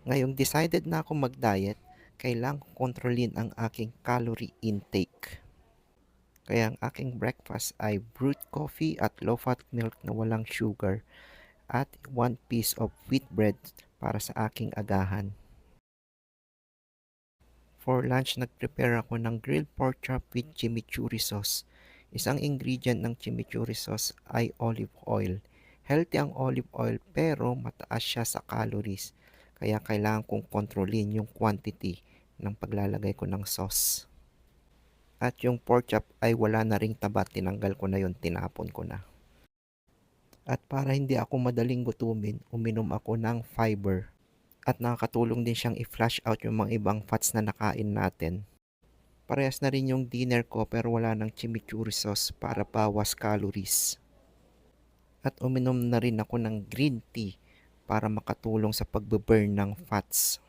Ngayong decided na ako mag-diet, kailangan kong kontrolin ang aking calorie intake. Kaya ang aking breakfast ay brewed coffee at low-fat milk na walang sugar at 1 piece of wheat bread para sa aking agahan. For lunch, nag-prepare ako ng grilled pork chop with chimichurri sauce. Isang ingredient ng chimichurri sauce ay olive oil. Healthy ang olive oil pero mataas siya sa calories. Kaya kailangan kong kontrolin yung quantity ng paglalagay ko ng sauce. At yung pork chop ay wala na ring taba, tinanggal ko na yun, tinapon ko na. At para hindi ako madaling gutumin, uminom ako ng fiber. At nakakatulong din siyang i-flush out yung mga ibang fats na nakain natin. Parehas na rin yung dinner ko pero wala ng chimichurri sauce para bawas calories. At uminom na rin ako ng green tea para makatulong sa pagbe-burn ng fats.